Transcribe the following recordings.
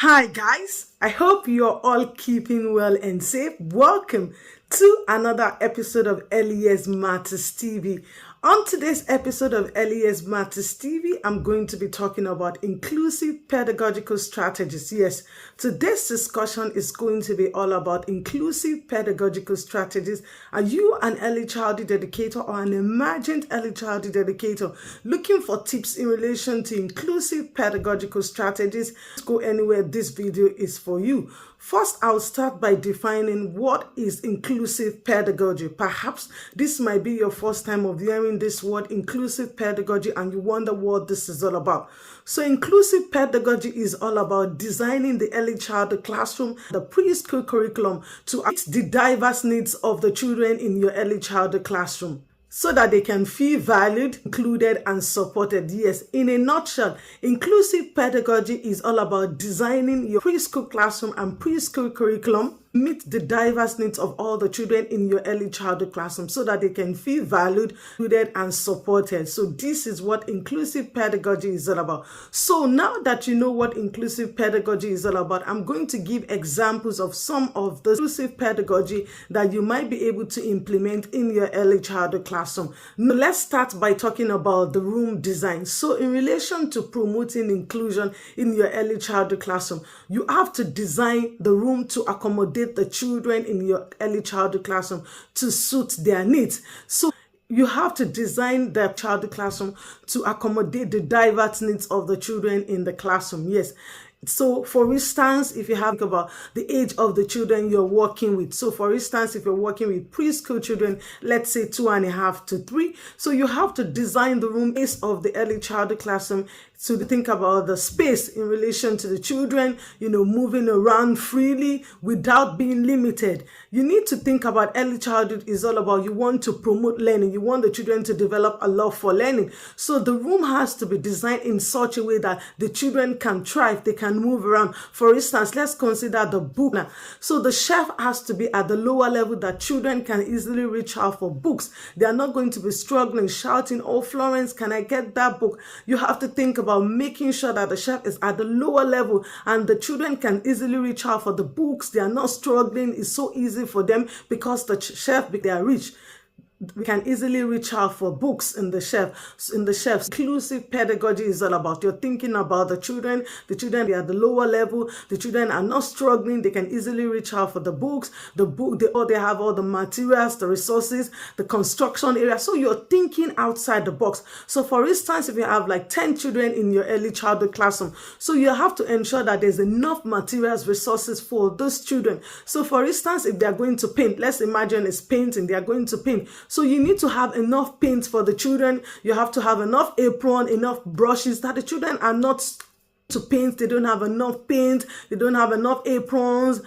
Hi guys, I hope you're all keeping well and safe. Welcome to another episode of Early Years Matters TV. On today's episode of Early Years Matters TV, I'm going to be talking about inclusive pedagogical strategies. Yes, today's discussion is going to be all about inclusive pedagogical strategies. Are you an early childhood educator or an emergent early childhood educator looking for tips in relation to inclusive pedagogical strategies? Go anywhere, this video is for you. First, I'll start by defining what is inclusive pedagogy. Perhaps this might be your first time of hearing this word inclusive pedagogy and you wonder what this is all about. So inclusive pedagogy is all about designing the early childhood classroom, the preschool curriculum to meet the diverse needs of the children in your early childhood classroom, so that they can feel valued, included, and supported. Yes, in a nutshell, inclusive pedagogy is all about designing your preschool classroom and preschool curriculum meet the diverse needs of all the children in your early childhood classroom so that they can feel valued, included, and supported. So this is what inclusive pedagogy is all about. So now that you know what inclusive pedagogy is all about, I'm going to give examples of some of the inclusive pedagogy that you might be able to implement in your early childhood classroom. Now, let's start by talking about the room design. So in relation to promoting inclusion in your early childhood classroom, you have to design the room to accommodate the children in your early childhood classroom to suit their needs. So you have to design the childhood classroom to accommodate the diverse needs of the children in the classroom. Yes. So for instance, if you have about the age of the children you're working with. So for instance, if you're working with preschool children, let's say 2.5 to 3. So you have to design the room base of the early childhood classroom to think about the space in relation to the children, moving around freely without being limited. You need to think about early childhood is all about you want to promote learning. You want the children to develop a love for learning. So the room has to be designed in such a way that the children can thrive, they can move around. For instance, let's consider the book. So the shelf has to be at the lower level that children can easily reach out for books. They are not going to be struggling, shouting, "Oh, Florence, can I get that book?" You have to think about making sure that the shelf is at the lower level and the children can easily reach out for the books. They are not struggling. It's so easy for them because the shelf, they are rich. We can easily reach out for books in the shelf. Inclusive pedagogy is all about you're thinking about the children they are at the lower level, the children are not struggling, they can easily reach out for the books, they have all the materials, the resources, the construction area. So you're thinking outside the box. So for instance, if you have like 10 children in your early childhood classroom, so you have to ensure that there's enough materials, resources for those children. So for instance, if they're going to paint, let's imagine it's painting, they are going to paint. So you need to have enough paint for the children. You have to have enough apron, enough brushes that the children are not to paint. They don't have enough paint. They don't have enough aprons.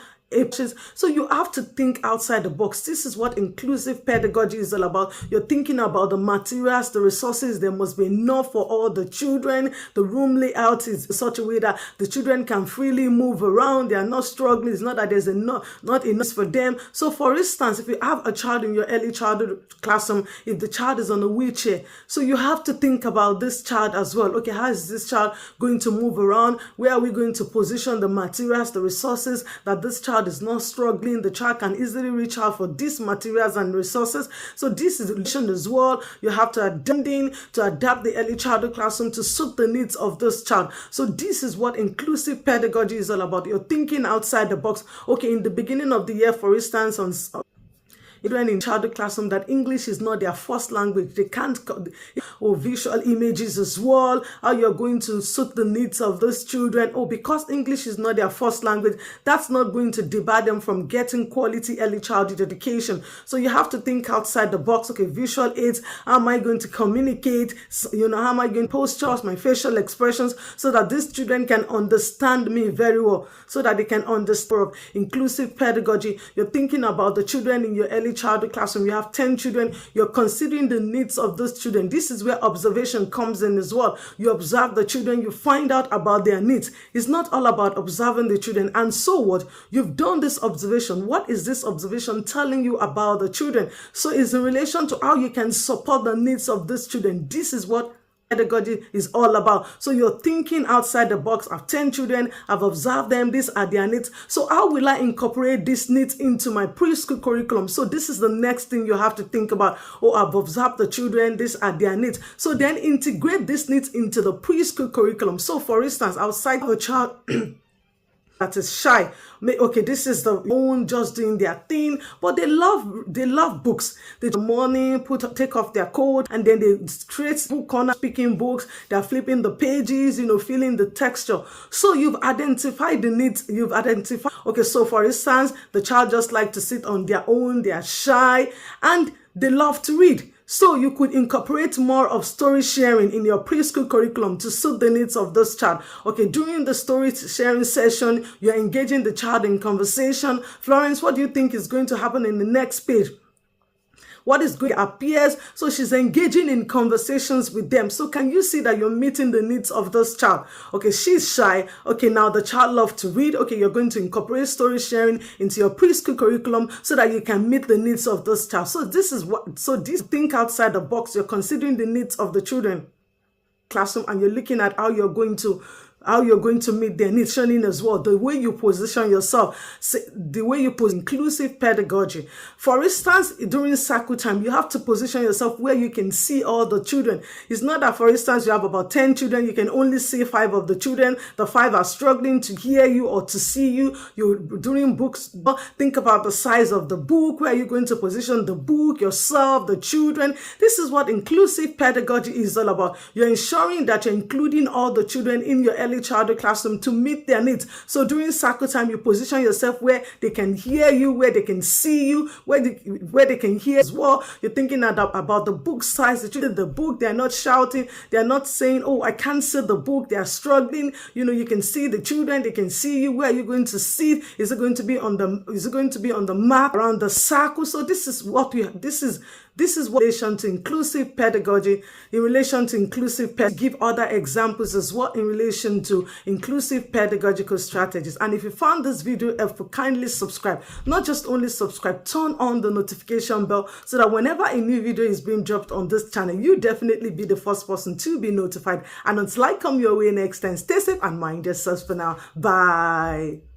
So you have to think outside the box. This is what inclusive pedagogy is all about. You're thinking about the materials, the resources. There must be enough for all the children. The room layout is such a way that the children can freely move around. They are not struggling. It's not that there's not enough for them. So for instance, if you have a child in your early childhood classroom, if the child is on a wheelchair, so you have to think about this child as well. Okay, how is this child going to move around? Where are we going to position the materials, the resources that this child is not struggling? The child can easily reach out for these materials and resources. So this is as well. You have to adapt the early childhood classroom to suit the needs of this child. So this is what inclusive pedagogy is all about. You're thinking outside the box. Okay, in the beginning of the year, for instance, children in childhood classroom that English is not their first language. They can't visual images as well. How you're going to suit the needs of those children. Because English is not their first language, that's not going to debar them from getting quality early childhood education. So you have to think outside the box. Okay, visual aids. How am I going to communicate? How am I going to postures, my facial expressions, so that these children can understand me very well, so that they can understand inclusive pedagogy. You're thinking about the children in your early childhood classroom. You have 10 children. You're considering the needs of those children. This is where observation comes in as well. You observe the children. You find out about their needs. It's not all about observing the children. And so what? You've done this observation. What is this observation telling you about the children? So it's in relation to how you can support the needs of these children. This is what pedagogy is all about. So you're thinking outside the box. I've 10 children, I've observed them, these are their needs. So how will I incorporate these needs into my preschool curriculum? So this is the next thing you have to think about. Oh, I've observed the children, these are their needs. So then integrate these needs into the preschool curriculum. So for instance, outside a child that is shy. Okay, this is the own just doing their thing, but they love books. They in the morning take off their coat and then they create book corner, speaking books. They're flipping the pages, feeling the texture. So you've identified the needs. You've identified. Okay, so for instance, the child just like to sit on their own. They are shy and they love to read. So you could incorporate more of story sharing in your preschool curriculum to suit the needs of this child. Okay, during the story sharing session, you're engaging the child in conversation. Florence, what do you think is going to happen in the next page? What is going to appear? So she's engaging in conversations with them. So can you see that you're meeting the needs of this child? Okay, she's shy. Okay, now the child loves to read. Okay, you're going to incorporate story sharing into your preschool curriculum so that you can meet the needs of this child. So this think outside the box. You're considering the needs of the children classroom and you're looking at how you're going to meet their needs, showing as well the way you position yourself, the way you pose inclusive pedagogy. For instance, during circle time, you have to position yourself where you can see all the children. It's not that, for instance, you have about 10 children, you can only see 5 of the children. The 5 are struggling to hear you or to see you. You're doing books. Think about the size of the book. Where are you going to position the book, yourself, the children? This is what inclusive pedagogy is all about. You're ensuring that you're including all the children in your early childhood classroom to meet their needs. So during circle time, you position yourself where they can hear you, where they can see you, where they can hear as well. You're thinking about the book size, the children, the book, they're not shouting, they're not saying, oh, I can't see the book, they're struggling. You can see the children, they can see you. Where are you going to sit? Is it going to be on the map around the circle? So this is what in relation to inclusive pedagogy, in relation to inclusive give other examples as well in relation to inclusive pedagogical strategies. And if you found this video helpful, kindly subscribe. Not just only subscribe, turn on the notification bell so that whenever a new video is being dropped on this channel, you definitely be the first person to be notified. And until I come your way next time, stay safe and mind yourselves for now. Bye.